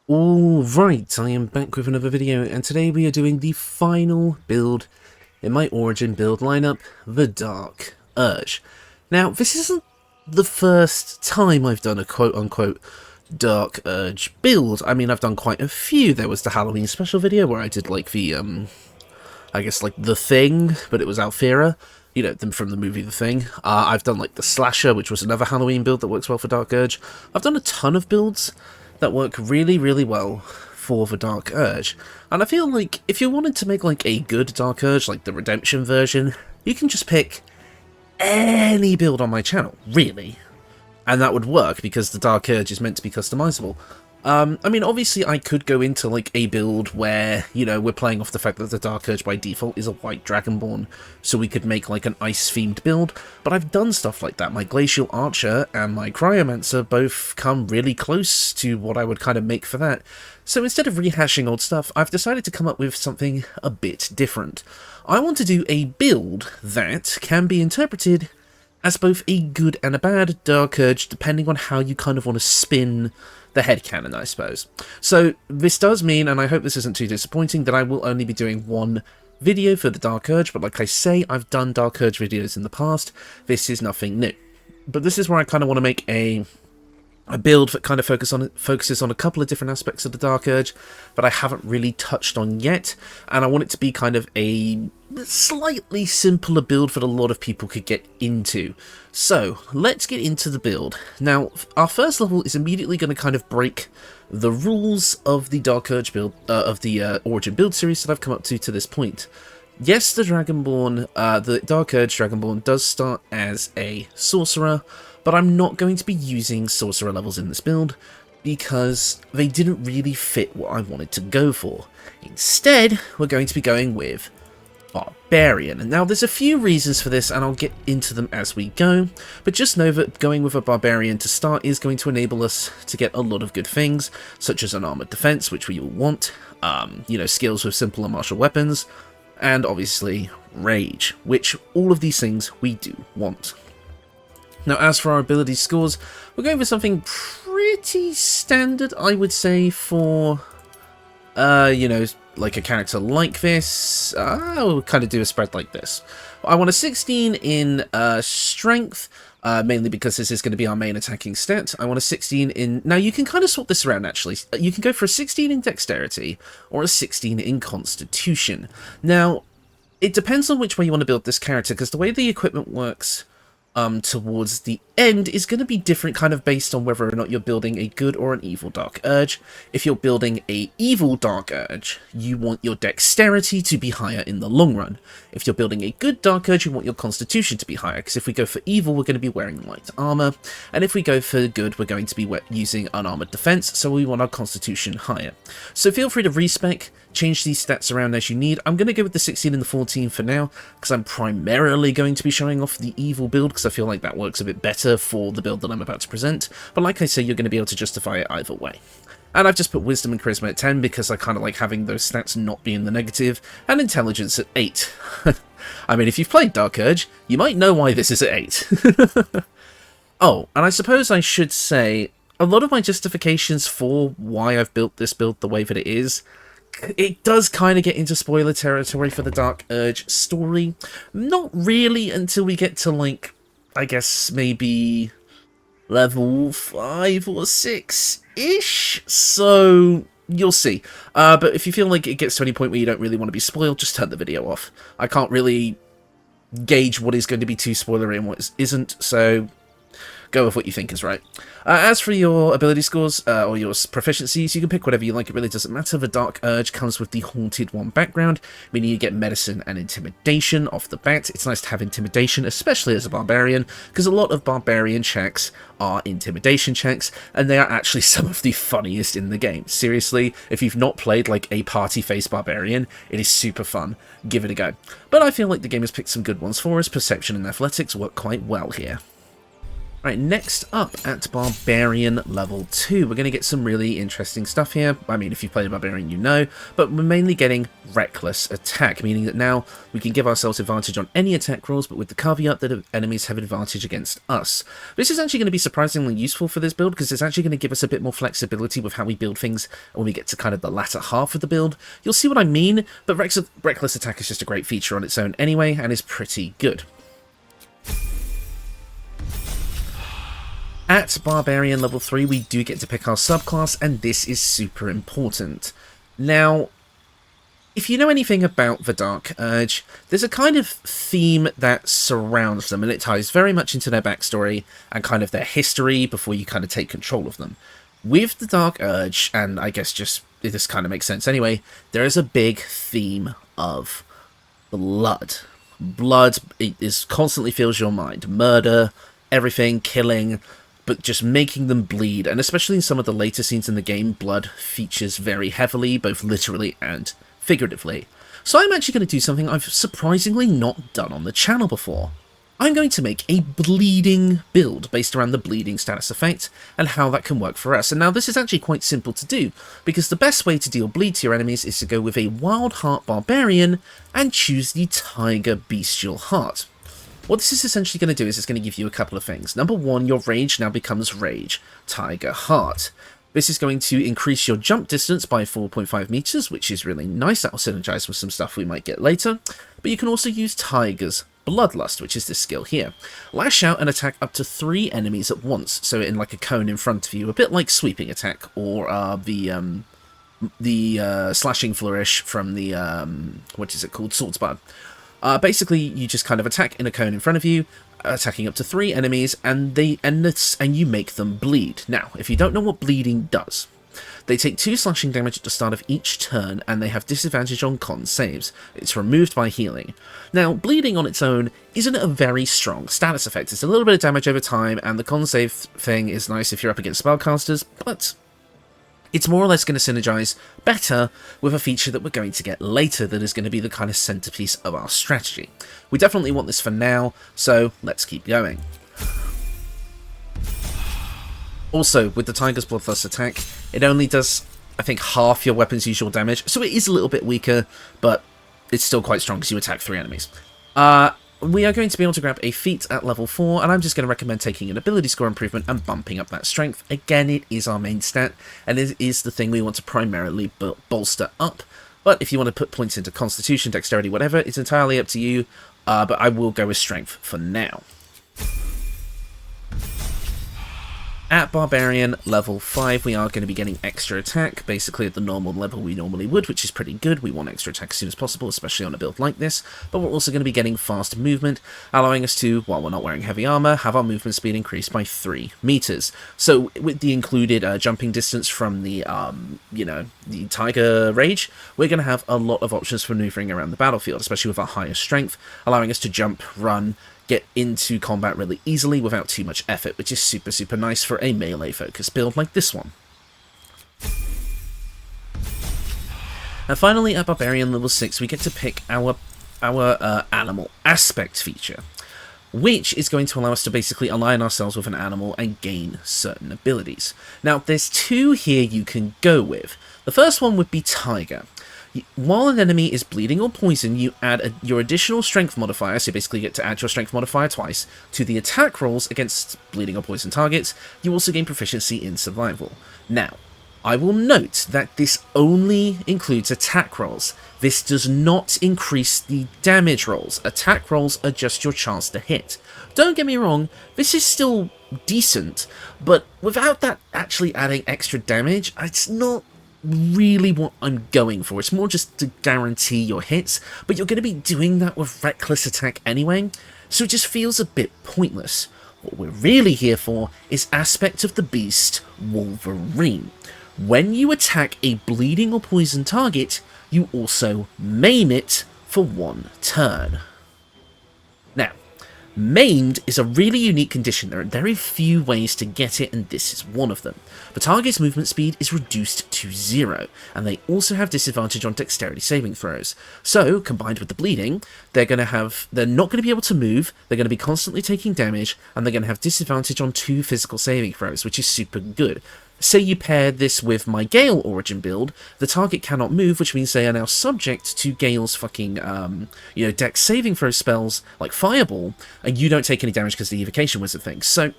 Alright, I am back with another video, and today we are doing the final build in my Origin build lineup, the Dark Urge. Now, this isn't the first time I've done a quote-unquote Dark Urge build. I mean, I've done quite a few. There was the Halloween special video where I did, like, the, I guess, like, The Thing, but it was Alfira. You know, them from the movie The Thing. I've done, like, the Slasher, which was another Halloween build that works well for Dark Urge. I've done a ton of builds that work really, really well for the Dark Urge. And I feel like if you wanted to make like a good Dark Urge, like the Redemption version, you can just pick any build on my channel, really. And that would work because the Dark Urge is meant to be customizable. I mean, obviously I could go into like a build where, you know, we're playing off the fact that the Dark Urge by default is a white Dragonborn, so we could make like an ice-themed build, but I've done stuff like that. My Glacial Archer and my Cryomancer both come really close to what I would kind of make for that. So instead of rehashing old stuff, I've decided to come up with something a bit different. I want to do a build that can be interpreted as both a good and a bad Dark Urge, depending on how you kind of want to spin the headcanon, I suppose. So this does mean, and I hope this isn't too disappointing, that I will only be doing one video for the Dark Urge, but like I say, I've done Dark Urge videos in the past. This is nothing new. But this is where I kind of want to make a build that kind of focuses on a couple of different aspects of the Dark Urge that I haven't really touched on yet, and I want it to be kind of a slightly simpler build that a lot of people could get into. So let's get into the build. Now, our first level is immediately going to kind of break the rules of the Dark Urge build, of the Origin build series that I've come up to this point. Yes, the Dragonborn, the Dark Urge Dragonborn does start as a sorcerer, but I'm not going to be using sorcerer levels in this build because they didn't really fit what I wanted to go for. Instead, we're going to be going with Barbarian. And now there's a few reasons for this, and I'll get into them as we go, but just know that going with a Barbarian to start is going to enable us to get a lot of good things, such as an armored defense, which we all want, you know, skills with simple and martial weapons, and obviously rage, which all of these things we do want. Now, as for our ability scores, we're going for something pretty standard, I would say, for, you know, like a character like this. I'll kind of do a spread like this. I want a 16 in strength, mainly because this is going to be our main attacking stat. I want a 16 in... Now, you can kind of swap this around, actually. You can go for a 16 in dexterity or a 16 in constitution. Now, it depends on which way you want to build this character, because the way the equipment works towards the end is going to be different, kind of based on whether or not you're building a good or an evil Dark Urge. If you're building a evil Dark Urge, you want your dexterity to be higher in the long run. If you're building a good Dark Urge, you want your constitution to be higher, because if we go for evil, we're going to be wearing light armor, and if we go for good, we're going to be using unarmored defense, so we want our constitution higher. So feel free to respec, change these stats around as you need. I'm going to go with the 16 and the 14 for now, because I'm primarily going to be showing off the evil build, because I feel like that works a bit better for the build that I'm about to present, but like I say, you're going to be able to justify it either way. And I've just put Wisdom and Charisma at 10 because I kind of like having those stats not be in the negative, and Intelligence at 8. I mean, if you've played Dark Urge, you might know why this is at 8. Oh, and I suppose I should say, a lot of my justifications for why I've built this build the way that it does kind of get into spoiler territory for the Dark Urge story. Not really until we get to, like, I guess maybe level 5 or 6-ish, so you'll see. But if you feel like it gets to any point where you don't really want to be spoiled, just turn the video off. I can't really gauge what is going to be too spoilery and what isn't, so go with what you think is right. As for your ability scores, or your proficiencies, you can pick whatever you like, it really doesn't matter. The Dark Urge comes with the Haunted One background, meaning you get Medicine and Intimidation off the bat. It's nice to have Intimidation, especially as a Barbarian, because a lot of Barbarian checks are Intimidation checks, and they are actually some of the funniest in the game. Seriously, if you've not played like a party-faced Barbarian, it is super fun. Give it a go. But I feel like the game has picked some good ones for us. Perception and Athletics work quite well here. Right, next up at Barbarian Level 2, we're going to get some really interesting stuff here. I mean, if you've played Barbarian, you know, but we're mainly getting Reckless Attack, meaning that now we can give ourselves advantage on any attack rolls, but with the caveat that enemies have advantage against us. This is actually going to be surprisingly useful for this build, because it's actually going to give us a bit more flexibility with how we build things when we get to kind of the latter half of the build. You'll see what I mean, but Reckless Attack is just a great feature on its own anyway, and is pretty good. At Barbarian Level 3, we do get to pick our subclass, and this is super important. Now, if you know anything about the Dark Urge, there's a kind of theme that surrounds them, and it ties very much into their backstory and kind of their history before you kind of take control of them. With the Dark Urge, and I guess just this kind of makes sense anyway, there is a big theme of blood. Blood constantly fills your mind. Murder, everything, killing, but just making them bleed, and especially in some of the later scenes in the game, blood features very heavily, both literally and figuratively. So I'm actually going to do something I've surprisingly not done on the channel before. I'm going to make a bleeding build based around the bleeding status effect and how that can work for us. And now this is actually quite simple to do, because the best way to deal bleed to your enemies is to go with a Wildheart Barbarian and choose the Tiger Bestial Heart. What this is essentially going to do is it's going to give you a couple of things. Number one, your rage now becomes Rage Tiger Heart. This is going to increase your jump distance by 4.5 meters, which is really nice. That will synergize with some stuff we might get later. But you can also use Tiger's Bloodlust, which is this skill here. Lash out and attack up to 3 enemies at once, so in like a cone in front of you, a bit like Sweeping Attack or the Slashing Flourish from the what is it called, Swordsbard. Basically, you just kind of attack in a cone in front of you, attacking up to 3 enemies, and you make them bleed. Now, if you don't know what bleeding does, they take 2 slashing damage at the start of each turn, and they have disadvantage on con saves. It's removed by healing. Now, bleeding on its own isn't a very strong status effect. It's a little bit of damage over time, and the con save thing is nice if you're up against spellcasters, but it's more or less going to synergize better with a feature that we're going to get later that is going to be the kind of centerpiece of our strategy. We definitely want this for now, so let's keep going. Also, with the Tiger's Bloodlust attack, it only does, I think, half your weapon's usual damage, so it is a little bit weaker, but it's still quite strong because you attack 3 enemies. We are going to be able to grab a feat at level 4, and I'm just going to recommend taking an ability score improvement and bumping up that strength. Again, it is our main stat, and it is the thing we want to primarily bolster up. But if you want to put points into constitution, dexterity, whatever, it's entirely up to you, but I will go with strength for now. At Barbarian Level 5, we are going to be getting extra attack, basically at the normal level we normally would, which is pretty good. We want extra attack as soon as possible, especially on a build like this, but we're also going to be getting fast movement, allowing us to, while we're not wearing heavy armor, have our movement speed increased by 3 meters. So with the included jumping distance from the, the Tiger Rage, we're going to have a lot of options for maneuvering around the battlefield, especially with our higher strength, allowing us to jump, run, get into combat really easily without too much effort, which is super, super nice for a melee-focused build like this one. And finally, at Barbarian Level 6, we get to pick our Animal Aspect feature, which is going to allow us to basically align ourselves with an animal and gain certain abilities. Now, there's 2 here you can go with. The first one would be Tiger. While an enemy is bleeding or poisoned, you add your additional strength modifier, so you basically get to add your strength modifier twice, to the attack rolls against bleeding or poisoned targets. You also gain proficiency in survival. Now, I will note that this only includes attack rolls. This does not increase the damage rolls. Attack rolls are just your chance to hit. Don't get me wrong, this is still decent, but without that actually adding extra damage, it's not really what I'm going for. It's more just to guarantee your hits, but you're going to be doing that with Reckless Attack anyway, so it just feels a bit pointless. What we're really here for is Aspect of the Beast Wolverine. When you attack a bleeding or poisoned target, you also maim it for 1 turn. Now, Maimed is a really unique condition. There are very few ways to get it, and this is one of them. The target's movement speed is reduced to 0, and they also have disadvantage on dexterity saving throws. So, combined with the bleeding, they're not going to be able to move, they're going to be constantly taking damage, and they're going to have disadvantage on 2 physical saving throws, which is super good. Say you pair this with my Gale origin build, the target cannot move, which means they are now subject to Gale's fucking, dex saving throw spells, like Fireball, and you don't take any damage because of the Evocation Wizard thing. So,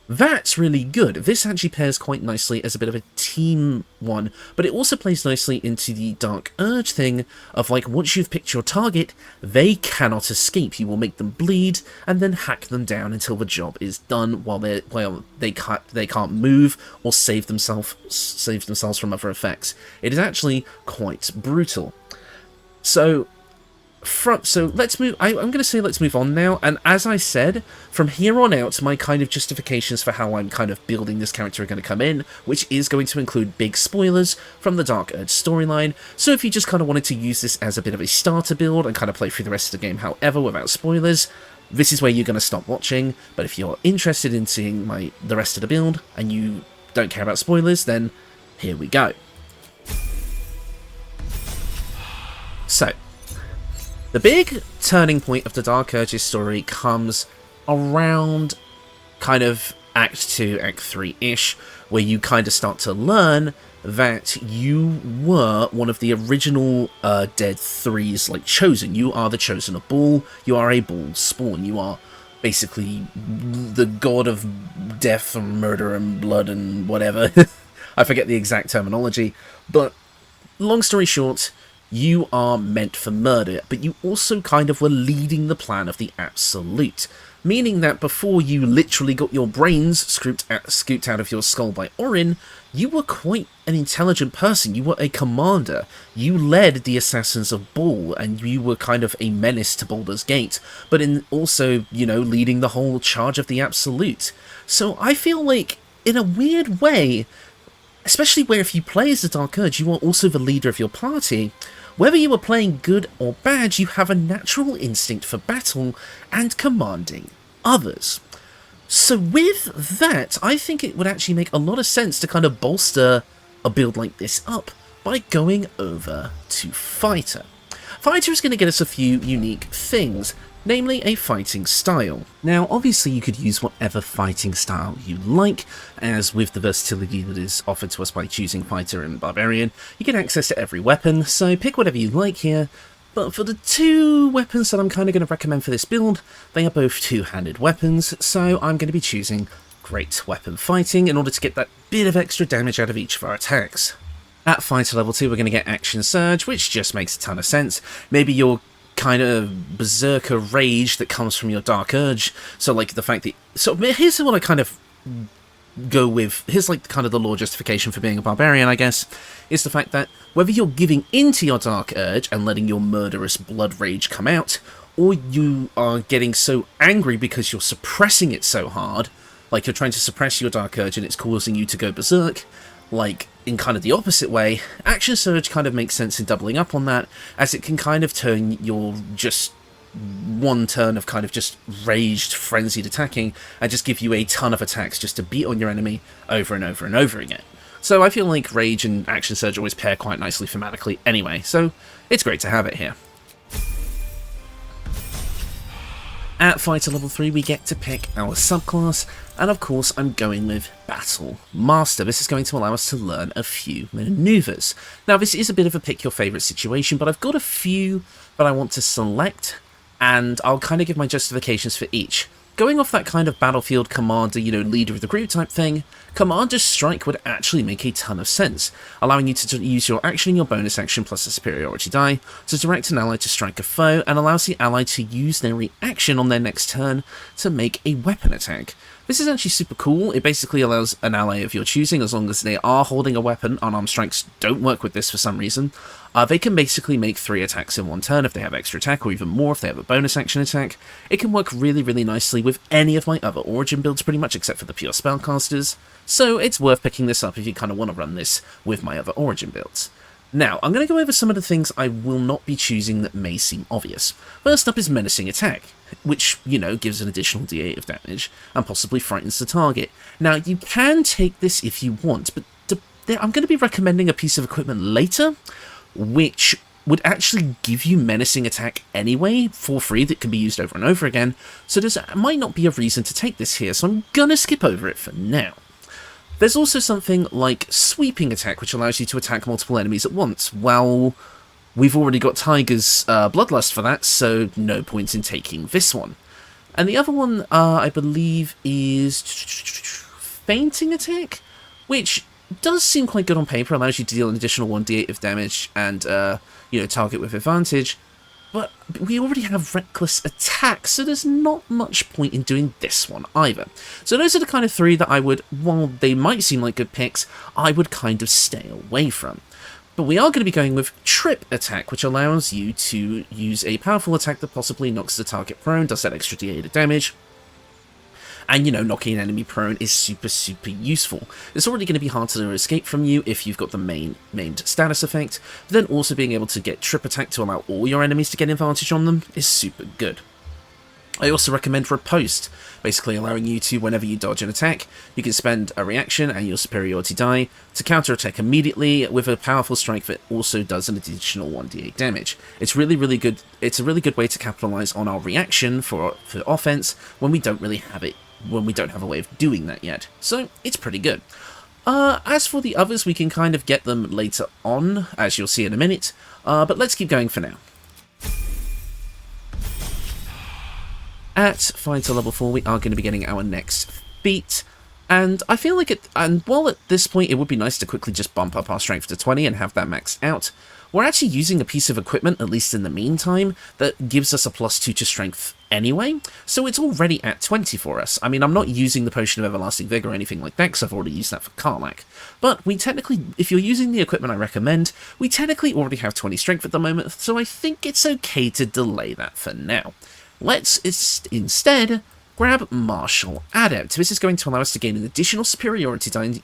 that's really good. This actually pairs quite nicely as a bit of a team one, but it also plays nicely into the Dark Urge thing of, like, once you've picked your target, they cannot escape. You will make them bleed and then hack them down until the job is done while they can't move or save themselves from other effects. It is actually quite brutal. So let's move. I'm going to say let's move on now. And as I said, from here on out, my kind of justifications for how I'm kind of building this character are going to come in, which is going to include big spoilers from the Dark Urge storyline. So if you just kind of wanted to use this as a bit of a starter build and kind of play through the rest of the game, however, without spoilers, this is where you're going to stop watching. But if you're interested in seeing the rest of the build and you don't care about spoilers, then here we go. So, the big turning point of the Dark Urge's story comes around kind of Act 2, Act 3-ish, where you kind of start to learn that you were one of the original Dead 3's, like, chosen. You are the chosen of Bhaal, you are a Bhaal spawn, you are basically the god of death and murder and blood and whatever. I forget the exact terminology, but long story short, you are meant for murder, but you also kind of were leading the plan of the Absolute, meaning that before you literally got your brains scooped out of your skull by Orin, you were quite an intelligent person. You were a commander. You led the assassins of Bhaal, and you were kind of a menace to Baldur's Gate, but in also, leading the whole charge of the Absolute. So I feel like, in a weird way, especially where if you play as the Dark Urge, you are also the leader of your party. Whether you are playing good or bad, you have a natural instinct for battle and commanding others. So with that, I think it would actually make a lot of sense to kind of bolster a build like this up by going over to Fighter. Fighter is going to get us a few unique things, namely a fighting style. Now, obviously you could use whatever fighting style you like, as with the versatility that is offered to us by choosing Fighter and Barbarian, you get access to every weapon, so pick whatever you like here. But for the 2 weapons that I'm kind of going to recommend for this build, they are both two-handed weapons, so I'm going to be choosing Great Weapon Fighting in order to get that bit of extra damage out of each of our attacks. At Fighter level 2, we're going to get Action Surge, which just makes a ton of sense. Maybe you're kind of berserker rage that comes from your Dark Urge. So, like, the fact that... So, here's what I kind of go with. Here's, like, kind of the lore justification for being a Barbarian, I guess, is the fact that whether you're giving into your Dark Urge and letting your murderous blood rage come out, or you are getting so angry because you're suppressing it so hard, like you're trying to suppress your Dark Urge and it's causing you to go berserk, like, in kind of the opposite way, Action Surge kind of makes sense in doubling up on that, as it can kind of turn your just one turn of kind of just raged, frenzied attacking, and just give you a ton of attacks just to beat on your enemy over and over and over again. So I feel like Rage and Action Surge always pair quite nicely thematically anyway, so it's great to have it here. At Fighter level 3 we get to pick our subclass, and of course I'm going with Battle Master. This is going to allow us to learn a few maneuvers. Now this is a bit of a pick your favourite situation, but I've got a few that I want to select, and I'll kind of give my justifications for each. Going off that kind of battlefield commander, leader of the group type thing, Commander's Strike would actually make a ton of sense, allowing you to use your action and your bonus action plus a superiority die to direct an ally to strike a foe, and allows the ally to use their reaction on their next turn to make a weapon attack. This is actually super cool. It basically allows an ally of your choosing, as long as they are holding a weapon. Unarmed strikes don't work with this for some reason. They can basically make 3 attacks in one turn if they have extra attack, or even more if they have a bonus action attack. It can work really, really nicely with any of my other Origin builds, pretty much, except for the pure spellcasters. So it's worth picking this up if you kind of want to run this with my other Origin builds. Now, I'm going to go over some of the things I will not be choosing that may seem obvious. First up is Menacing Attack, which, you know, gives an additional d8 of damage, and possibly frightens the target. Now, you can take this if you want, but I'm going to be recommending a piece of equipment later, which would actually give you Menacing Attack anyway, for free, that can be used over and over again, so there might not be a reason to take this here, so I'm going to skip over it for now. There's also something like Sweeping Attack, which allows you to attack multiple enemies at once. Well, we've already got Tiger's Bloodlust for that, so no point in taking this one. And the other one, I believe, is Fainting Attack, which does seem quite good on paper, allows you to deal an additional 1d8 of damage and, you know, target with advantage. But we already have Reckless Attack, so there's not much point in doing this one either. So those are the kind of three that I would, while they might seem like good picks, I would kind of stay away from. But we are going to be going with Trip Attack, which allows you to use a powerful attack that possibly knocks the target prone, does that extra d8 of damage. And, you know, knocking an enemy prone is super useful. It's already going to be hard to escape from you if you've got the named status effect, but then also being able to get Trip Attack to allow all your enemies to get advantage on them is super good. I also recommend Riposte, basically allowing you to, whenever you dodge an attack, you can spend a reaction and your superiority die to counter-attack immediately with a powerful strike that also does an additional 1d8 damage. It's really good. It's a really good way to capitalize on our reaction for offense when we don't really have it. When we don't have a way of doing that yet. So, it's pretty good. As for the others, we can kind of get them later on, as you'll see in a minute, but let's keep going for now. At Fighter Level 4, we are going to be getting our next feat, and I feel like while at this point it would be nice to quickly just bump up our strength to 20 and have that maxed out, we're actually using a piece of equipment, at least in the meantime, that gives us a +2 to strength anyway, so it's already at 20 for us. I mean, I'm not using the Potion of Everlasting Vigor or anything like that, because I've already used that for Karlach. But we technically, if you're using the equipment I recommend, we technically already have 20 strength at the moment, so I think it's okay to delay that for now. Let's instead grab Martial Adept. This is going to allow us to gain an additional superiority die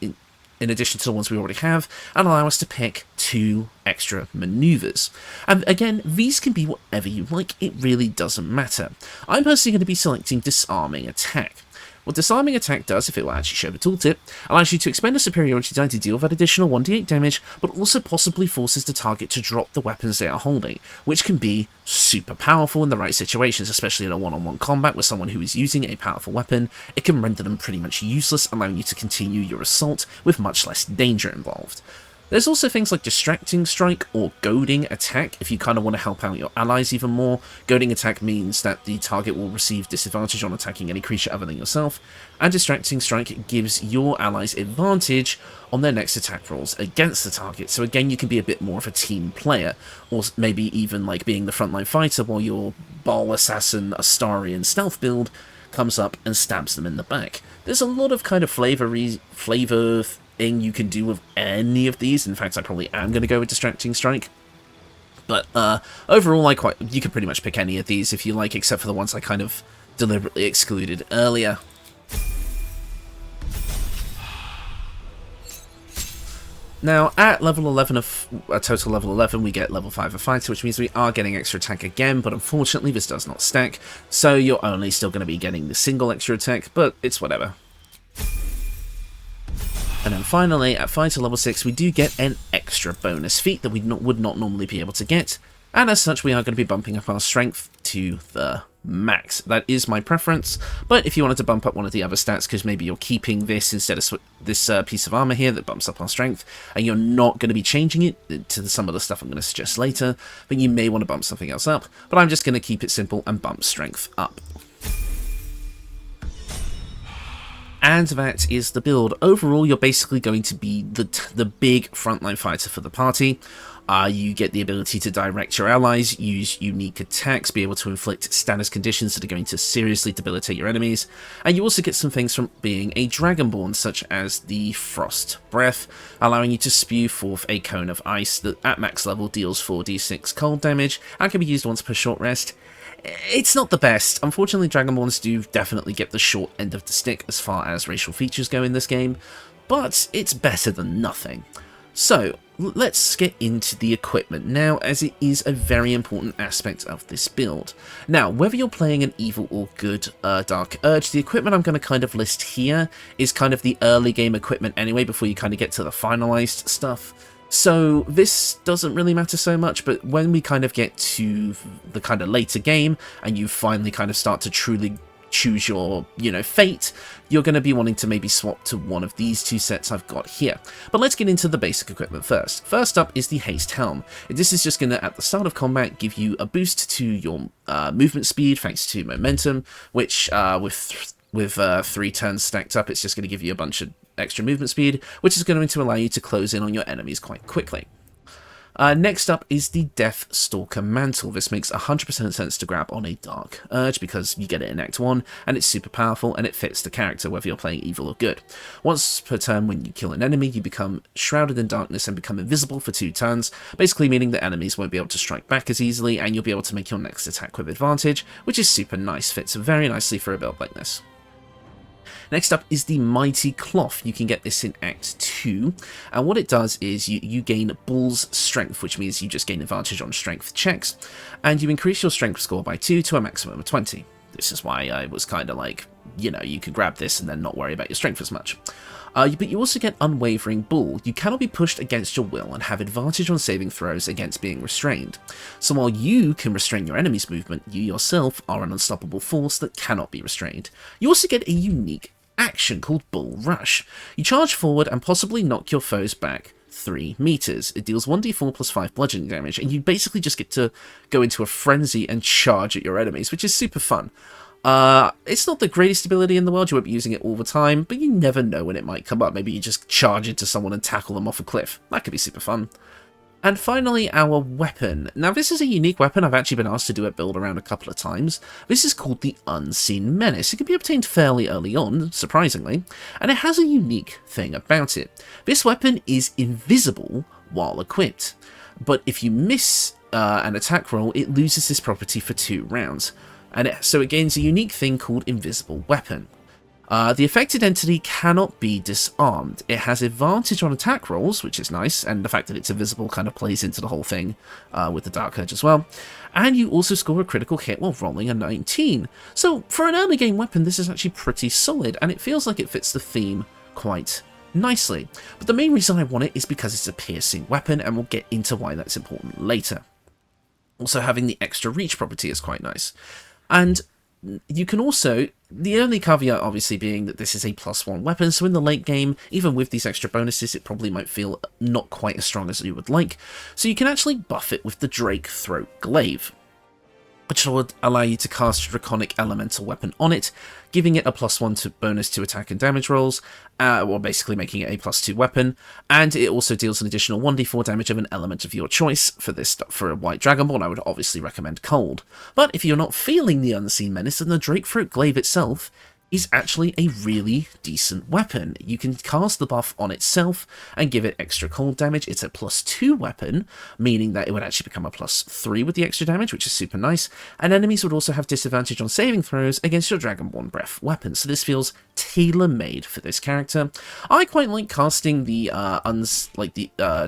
in addition to the ones we already have, and allow us to pick 2 extra maneuvers. And again, these can be whatever you like, it really doesn't matter. I'm personally going to be selecting Disarming Attack. What Disarming Attack does, if it will actually show the tooltip, allows you to expend a superiority die to deal that additional 1d8 damage, but also possibly forces the target to drop the weapons they are holding, which can be super powerful in the right situations, especially in a one-on-one combat with someone who is using a powerful weapon. It can render them pretty much useless, allowing you to continue your assault with much less danger involved. There's also things like Distracting Strike or Goading Attack if you kind of want to help out your allies even more. Goading Attack means that the target will receive disadvantage on attacking any creature other than yourself, and Distracting Strike gives your allies advantage on their next attack rolls against the target. So again, you can be a bit more of a team player, or maybe even like being the frontline fighter while your Bhaal Assassin Astarian stealth build comes up and stabs them in the back. There's a lot of kind of flavor thing you can do with any of these. In fact, I probably am going to go with Distracting Strike. But overall, you can pretty much pick any of these if you like, except for the ones I kind of deliberately excluded earlier. Now, at level 11 of a total level 11, we get level 5 of Fighter, which means we are getting extra attack again, but unfortunately this does not stack, so you're only still going to be getting the single extra attack, but it's whatever. And then finally, at Fighter level 6, we do get an extra bonus feat that we would not normally be able to get, and as such we are going to be bumping up our strength to the max. That is my preference, but if you wanted to bump up one of the other stats, because maybe you're keeping this instead of this piece of armour here that bumps up our strength, and you're not going to be changing it to some of the stuff I'm going to suggest later, then you may want to bump something else up, but I'm just going to keep it simple and bump strength up. And that is the build. Overall, you're basically going to be the big frontline fighter for the party. You get the ability to direct your allies, use unique attacks, be able to inflict status conditions that are going to seriously debilitate your enemies, and you also get some things from being a Dragonborn, such as the Frost Breath, allowing you to spew forth a cone of ice that at max level deals 4d6 cold damage and can be used once per short rest. It's not the best. Unfortunately, Dragonborns do definitely get the short end of the stick as far as racial features go in this game, but it's better than nothing. So, let's get into the equipment now, as it is a very important aspect of this build. Now, whether you're playing an evil or good Dark Urge, the equipment I'm going to kind of list here is kind of the early game equipment anyway, before you kind of get to the finalized stuff. So this doesn't really matter so much, but when we kind of get to the kind of later game, and you finally kind of start to truly choose your, fate, you're going to be wanting to maybe swap to one of these two sets I've got here. But let's get into the basic equipment first. First up is the Haste Helm. This is just going to, at the start of combat, give you a boost to your movement speed thanks to momentum, which with 3 turns stacked up, it's just going to give you a bunch of extra movement speed, which is going to allow you to close in on your enemies quite quickly. Next up is the Death Stalker Mantle. This makes 100% sense to grab on a Dark Urge because you get it in Act 1 and it's super powerful and it fits the character whether you're playing evil or good. Once per turn when you kill an enemy, you become shrouded in darkness and become invisible for 2 turns, basically meaning that enemies won't be able to strike back as easily and you'll be able to make your next attack with advantage, which is super nice, fits very nicely for a build like this. Next up is the Mighty Cloth. You can get this in Act 2, and what it does is you gain Bull's Strength, which means you just gain advantage on strength checks, and you increase your strength score by 2 to a maximum of 20. This is why I was kind of like, you could grab this and then not worry about your strength as much. But you also get Unwavering Bull. You cannot be pushed against your will and have advantage on saving throws against being restrained. So while you can restrain your enemy's movement, you yourself are an unstoppable force that cannot be restrained. You also get a unique action called Bull Rush. You charge forward and possibly knock your foes back 3 meters. It deals 1d4 plus 5 bludgeoning damage, and you basically just get to go into a frenzy and charge at your enemies, which is super fun. It's not the greatest ability in the world, you won't be using it all the time, but you never know when it might come up. Maybe you just charge into someone and tackle them off a cliff. That could be super fun. And finally, our weapon. Now, this is a unique weapon I've actually been asked to do a build around a couple of times. This is called the Unseen Menace. It can be obtained fairly early on, surprisingly, and it has a unique thing about it. This weapon is invisible while equipped, but if you miss an attack roll, it loses this property for 2 rounds, and so it gains a unique thing called Invisible Weapon. The affected entity cannot be disarmed. It has advantage on attack rolls, which is nice, and the fact that it's invisible kind of plays into the whole thing with the Dark Urge as well. And you also score a critical hit while rolling a 19. So for an early game weapon, this is actually pretty solid, and it feels like it fits the theme quite nicely. But the main reason I want it is because it's a piercing weapon, and we'll get into why that's important later. Also, having the extra reach property is quite nice. And you can also, the only caveat obviously being that this is a +1 weapon, so in the late game, even with these extra bonuses, it probably might feel not quite as strong as you would like. So you can actually buff it with the Drake Throat Glaive, which would allow you to cast Draconic Elemental Weapon on it, giving it a +1 bonus to attack and damage rolls, or basically making it a +2 weapon, and it also deals an additional 1d4 damage of an element of your choice. For a White Dragonborn, I would obviously recommend Cold. But if you're not feeling the Unseen Menace, then the Drake Throat Glaive itself is actually a really decent weapon. You can cast the buff on itself and give it extra cold damage. It's a +2 weapon, meaning that it would actually become a +3 with the extra damage, which is super nice, and enemies would also have disadvantage on saving throws against your Dragonborn Breath weapon, so this feels tailor-made for this character. I quite like casting the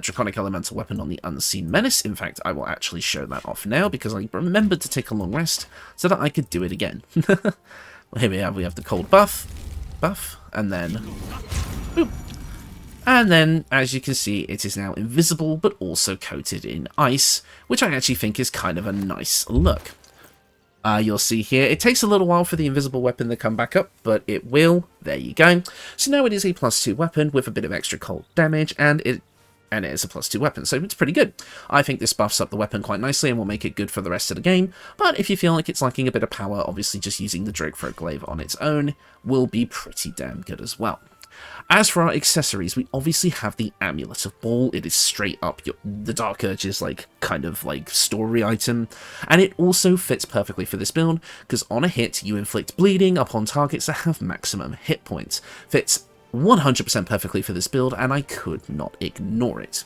Draconic Elemental Weapon on the Unseen Menace. In fact, I will actually show that off now, because I remembered to take a long rest so that I could do it again. Well, here we have the cold buff, and then, boop. And then, as you can see, it is now invisible, but also coated in ice, which I actually think is kind of a nice look. You'll see here, it takes a little while for the invisible weapon to come back up, but it will. There you go. So now it is a +2 weapon with a bit of extra cold damage, and it is a +2 weapon, so it's pretty good. I think this buffs up the weapon quite nicely and will make it good for the rest of the game, but if you feel like it's lacking a bit of power, obviously just using the Drake Throat Glaive on its own will be pretty damn good as well. As for our accessories, we obviously have the Amulet of Bhaal. It is straight up the Dark Urge's kind of story item, and it also fits perfectly for this build, because on a hit you inflict bleeding upon targets that have maximum hit points. Fits 100% perfectly for this build, and I could not ignore it.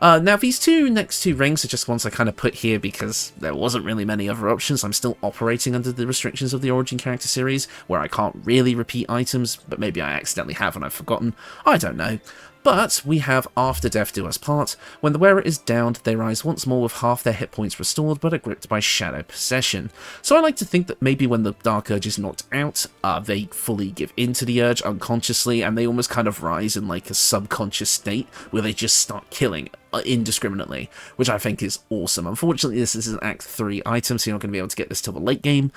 Now, these next two rings are just ones I kind of put here because there wasn't really many other options. I'm still operating under the restrictions of the Origin character series, where I can't really repeat items, but maybe I accidentally have and I've forgotten. I don't know. But we have After Death Do Us Part. When the wearer is downed, they rise once more with half their hit points restored, but are gripped by shadow possession. So I like to think that maybe when the Dark Urge is knocked out, they fully give into the urge unconsciously, and they almost kind of rise in like a subconscious state where they just start killing indiscriminately, which I think is awesome. Unfortunately, this is an Act 3 item, so you're not going to be able to get this till the late game,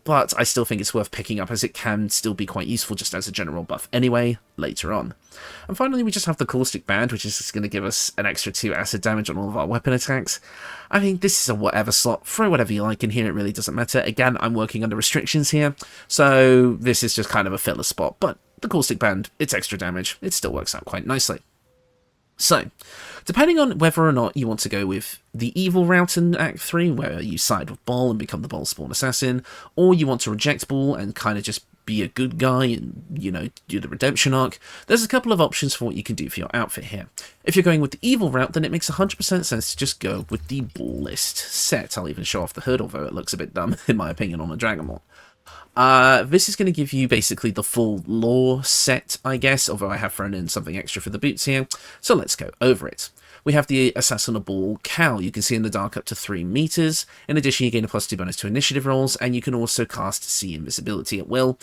but I still think it's worth picking up as it can still be quite useful just as a general buff anyway, later on. And finally, we just have the Caustic Band, which is just going to give us an extra 2 acid damage on all of our weapon attacks. I mean, this is a whatever slot, throw whatever you like in here, it really doesn't matter. Again, I'm working under restrictions here, so this is just kind of a filler spot, but the Caustic Band, it's extra damage, it still works out quite nicely. So, depending on whether or not you want to go with the evil route in Act 3, where you side with Bhaal and become the Bhaal spawn assassin, or you want to reject Bhaal and kind of just be a good guy and, you know, do the redemption arc, there's a couple of options for what you can do for your outfit here. If you're going with the evil route, then it makes 100% sense to just go with the Bhaal list set. I'll even show off the hood, although it looks a bit dumb, in my opinion, on a Dragonmort. This is going to give you basically the full lore set, I guess, although I have thrown in something extra for the boots here, so let's go over it. We have the Assassinable Cowl. You can see in the dark up to 3 meters. In addition, you gain a +2 bonus to initiative rolls, and you can also cast See Invisibility at will.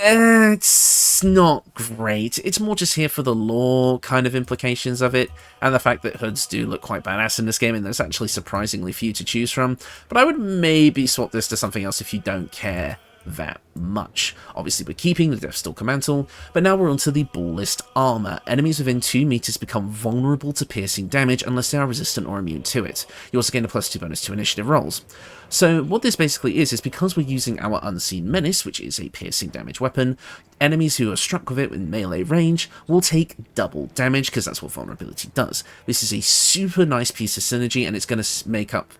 It's not great. It's more just here for the lore kind of implications of it, and the fact that hoods do look quite badass in this game, and there's actually surprisingly few to choose from. But I would maybe swap this to something else if you don't care that much. Obviously, we're keeping the Deathstalker Mantle, but now we're onto the Bhaal list armor. Enemies within 2 meters become vulnerable to piercing damage unless they are resistant or immune to it. You also gain a +2 bonus to initiative rolls. So what this basically is because we're using our Unseen Menace, which is a piercing damage weapon, enemies who are struck with it in melee range will take double damage, because that's what vulnerability does. This is a super nice piece of synergy, and it's going to make up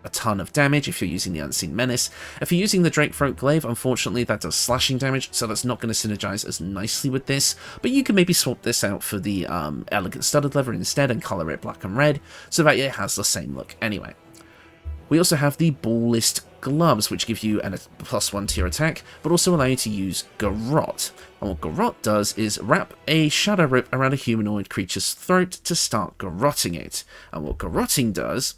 a ton of damage if you're using the Unseen Menace. If you're using the Drakethroat Glaive, unfortunately that does slashing damage, so that's not going to synergize as nicely with this, but you can maybe swap this out for the Elegant Studded Leather instead and colour it black and red, so that it has the same look anyway. We also have the Bhaal list gloves, which give you a +1 to your attack, but also allow you to use Garrote. And what Garrote does is wrap a shadow rope around a humanoid creature's throat to start garroting it. And what garroting does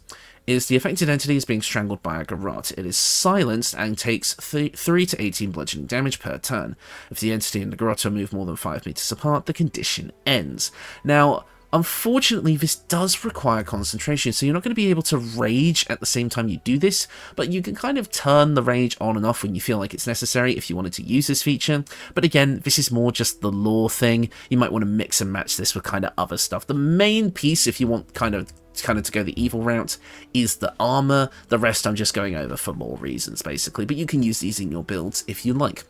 is the affected entity is being strangled by a garrote. It is silenced and takes 3 to 18 bludgeoning damage per turn. If the entity and the garrote move more than 5 meters apart, the condition ends. Now, unfortunately, this does require concentration, so you're not going to be able to rage at the same time you do this, but you can kind of turn the rage on and off when you feel like it's necessary if you wanted to use this feature. But again, this is more just the lore thing. You might want to mix and match this with kind of other stuff. The main piece, if you want kind of to go the evil route, is the armor. The rest I'm just going over for more reasons, basically, but you can use these in your builds if you like.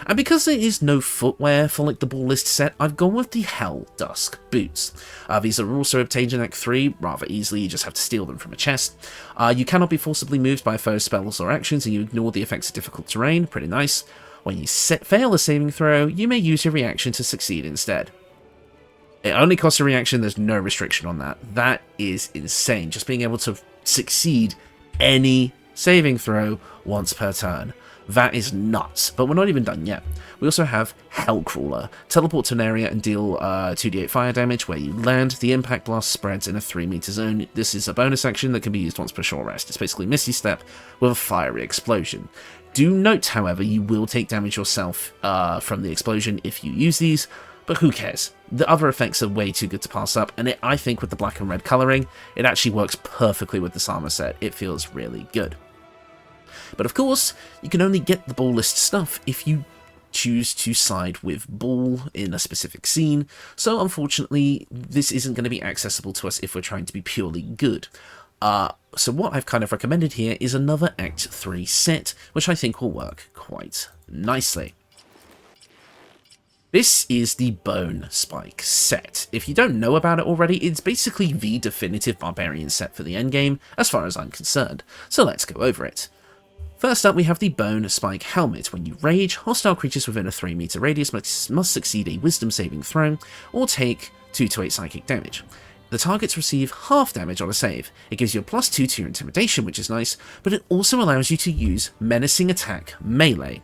And because there is no footwear for like the Bhaal list set, I've gone with the Hell Dusk boots. These are also obtained in Act 3 rather easily. You just have to steal them from a chest. You cannot be forcibly moved by foe spells or actions, and you ignore the effects of difficult terrain. Pretty nice. When you fail a saving throw, you may use your reaction to succeed instead. It only costs a reaction, there's no restriction on that. That is insane, just being able to succeed any saving throw once per turn. That is nuts, but we're not even done yet. We also have Hellcrawler. Teleport to an area and deal 2d8 fire damage. Where you land, the impact blast spreads in a 3-meter zone. This is a bonus action that can be used once per short rest. It's basically Misty Step with a fiery explosion. Do note, however, you will take damage yourself from the explosion if you use these, but who cares? The other effects are way too good to pass up, and I think with the black and red colouring, it actually works perfectly with this armour set. It feels really good. But of course, you can only get the Bhaal list stuff if you choose to side with Bhaal in a specific scene, so unfortunately, this isn't going to be accessible to us if we're trying to be purely good. So what I've kind of recommended here is another Act 3 set, which I think will work quite nicely. This is the Bone Spike set. If you don't know about it already, it's basically the definitive Barbarian set for the endgame, as far as I'm concerned, so let's go over it. First up, we have the Bone Spike Helmet. When you rage, hostile creatures within a 3-meter radius must succeed a Wisdom saving throw, or take 2 to 8 psychic damage. The targets receive half damage on a save. It gives you a +2 to your Intimidation, which is nice, but it also allows you to use Menacing Attack melee.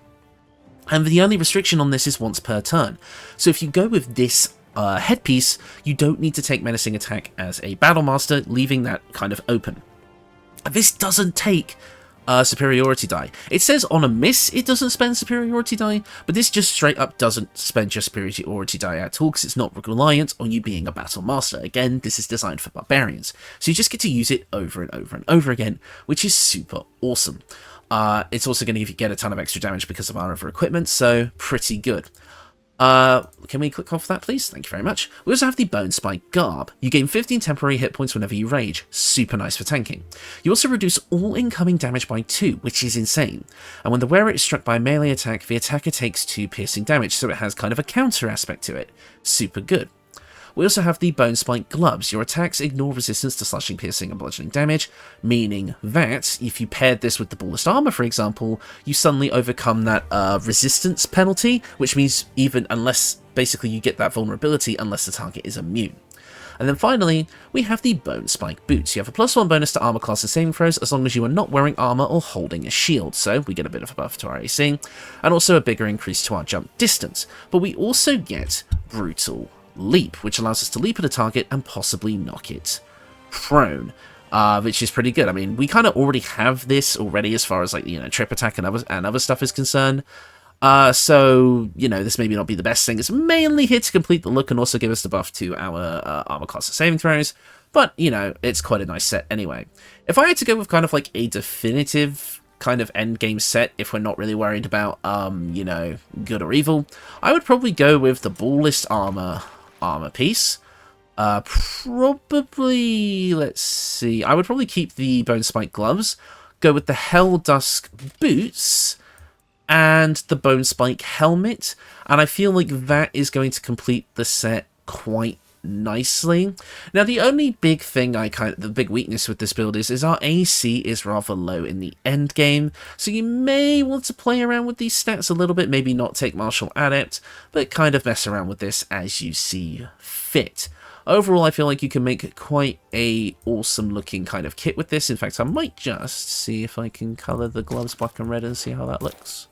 And the only restriction on this is once per turn. So if you go with this headpiece, you don't need to take Menacing Attack as a Battle Master, leaving that kind of open. This doesn't take superiority die. It says on a miss it doesn't spend superiority die, but this just straight up doesn't spend your superiority die at all because it's not reliant on you being a battle master. Again, this is designed for barbarians, so you just get to use it over and over and over again, which is super awesome. It's also going to get a ton of extra damage because of our other equipment, so pretty good. Can we click off that, please? Thank you very much. We also have the Bone Spike Garb. You gain 15 temporary hit points whenever you rage. Super nice for tanking. You also reduce all incoming damage by 2, which is insane. And when the wearer is struck by a melee attack, the attacker takes 2 piercing damage, so it has kind of a counter aspect to it. Super good. We also have the Bone Spike Gloves. Your attacks ignore resistance to slashing, piercing, and bludgeoning damage, meaning that if you paired this with the Ballist Armour, for example, you suddenly overcome that resistance penalty, which means even unless, basically, you get that vulnerability unless the target is immune. And then finally, we have the Bone Spike Boots. You have a +1 bonus to armor class and saving throws as long as you are not wearing armor or holding a shield, so we get a bit of a buff to our AC, and also a bigger increase to our jump distance. But we also get Brutal Leap, which allows us to leap at a target and possibly knock it prone, which is pretty good. I mean, we kind of already have this already as far as, like, you know, trip attack and other stuff is concerned. So, you know, this maybe not be the best thing. It's mainly here to complete the look and also give us the buff to our armor class and saving throws, but, you know, it's quite a nice set anyway. If I had to go with kind of like a definitive kind of end game set, if we're not really worried about, you know, good or evil, I would probably go with the Ballist Armour piece. Probably, let's see, I would probably keep the Bone Spike Gloves, go with the Hell Dusk Boots, and the Bone Spike Helmet, and I feel like that is going to complete the set quite nicely. Now, the only big thing the big weakness with this build is our AC is rather low in the end game, so you may want to play around with these stats a little bit, maybe not take Martial Adept, but kind of mess around with this as you see fit. Overall, I feel like you can make quite a awesome looking kind of kit with this. In fact, I might just see if I can colour the gloves black and red and see how that looks.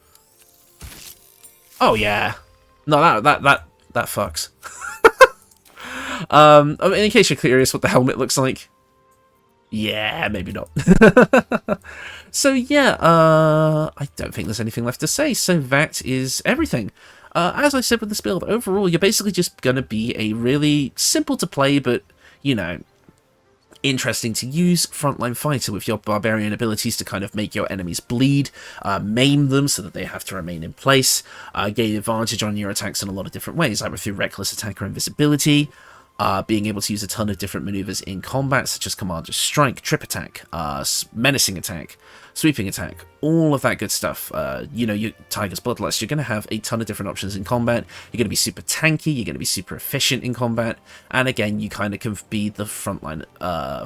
Oh yeah, no, that fucks. I mean, in case you're curious what the helmet looks like, yeah, maybe not. So yeah, I don't think there's anything left to say, so that is everything. As I said with this build, overall, you're basically just going to be a really simple to play, but, you know, interesting to use frontline fighter with your barbarian abilities to kind of make your enemies bleed, maim them so that they have to remain in place, gain advantage on your attacks in a lot of different ways, either through reckless attack or invisibility, being able to use a ton of different maneuvers in combat, such as Commander's Strike, Trip Attack, Menacing Attack, Sweeping Attack, all of that good stuff. You know, your Tiger's Bloodlust, you're going to have a ton of different options in combat. You're going to be super tanky, you're going to be super efficient in combat, and again, you kind of can be the frontline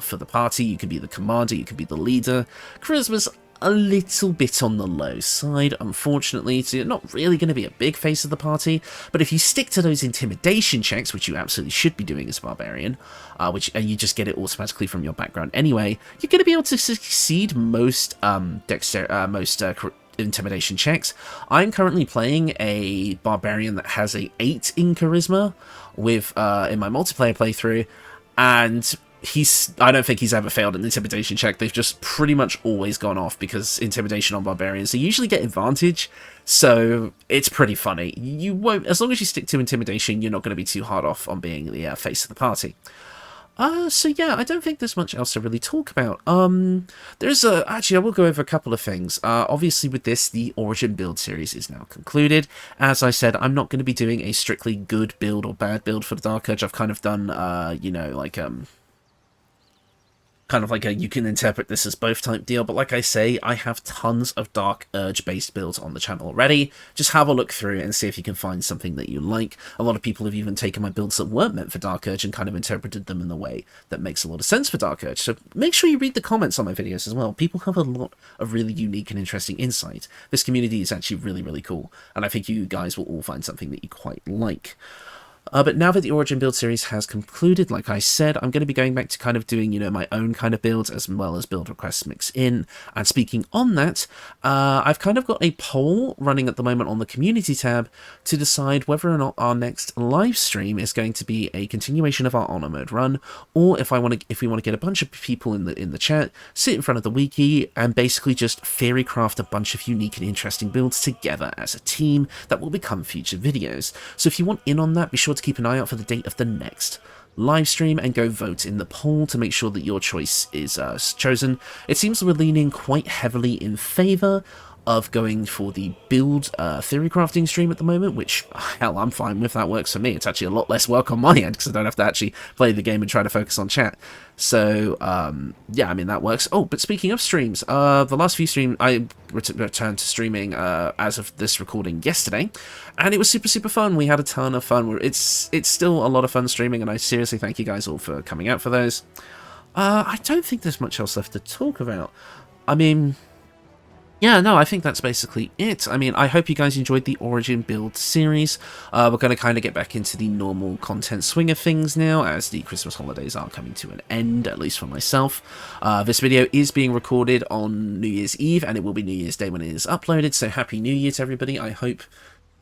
for the party, you can be the commander, you can be the leader. Charisma's a little bit on the low side, unfortunately, so you're not really going to be a big face of the party, but if you stick to those intimidation checks, which you absolutely should be doing as a barbarian, and you just get it automatically from your background anyway, you're going to be able to succeed most intimidation checks. I'm currently playing a barbarian that has a 8 in charisma with in my multiplayer playthrough, and I don't think he's ever failed an intimidation check. They've just pretty much always gone off, because intimidation on barbarians, they usually get advantage, so it's pretty funny. You won't, as long as you stick to intimidation, you're not going to be too hard off on being the face of the party. So yeah, I don't think there's much else to really talk about. Actually, I will go over a couple of things. Obviously with this, the Origin build series is now concluded. As I said, I'm not going to be doing a strictly good build or bad build for the Dark Urge. I've kind of done, you know, like, kind of like a you can interpret this as both type deal, but like I say, I have tons of Dark Urge based builds on the channel already. Just have a look through and see if you can find something that you like. A lot of people have even taken my builds that weren't meant for Dark Urge and kind of interpreted them in a way that makes a lot of sense for Dark Urge, so make sure you read the comments on my videos as well. People have a lot of really unique and interesting insight. This community is actually really, really cool, and I think you guys will all find something that you quite like. But now that the Origin build series has concluded, like I said, I'm going to be going back to kind of doing, you know, my own kind of builds as well as build requests mix in. And speaking on that, I've kind of got a poll running at the moment on the community tab to decide whether or not our next live stream is going to be a continuation of our Honor Mode run, or if we want to get a bunch of people in the chat, sit in front of the wiki, and basically just theory craft a bunch of unique and interesting builds together as a team that will become future videos. So if you want in on that, be sure to keep an eye out for the date of the next live stream and go vote in the poll to make sure that your choice is chosen. It seems we're leaning quite heavily in favour of going for the build theory crafting stream at the moment, which, hell, I'm fine with. That works for me. It's actually a lot less work on my end because I don't have to actually play the game and try to focus on chat. So, yeah, I mean, that works. Oh, but speaking of streams, the last few streams, I returned to streaming as of this recording yesterday, and it was super, super fun. We had a ton of fun. It's still a lot of fun streaming, and I seriously thank you guys all for coming out for those. I don't think there's much else left to talk about. I mean, yeah, no, I think that's basically it. I mean, I hope you guys enjoyed the Origin build series. We're going to kind of get back into the normal content swing of things now, as the Christmas holidays are coming to an end, at least for myself. This video is being recorded on New Year's Eve, and it will be New Year's Day when it is uploaded, so Happy New Year to everybody. I hope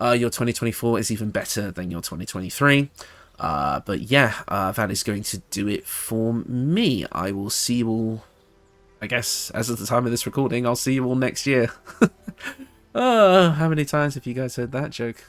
your 2024 is even better than your 2023. But yeah, that is going to do it for me. I will see you all, I guess, as of the time of this recording, I'll see you all next year. Oh, how many times have you guys heard that joke?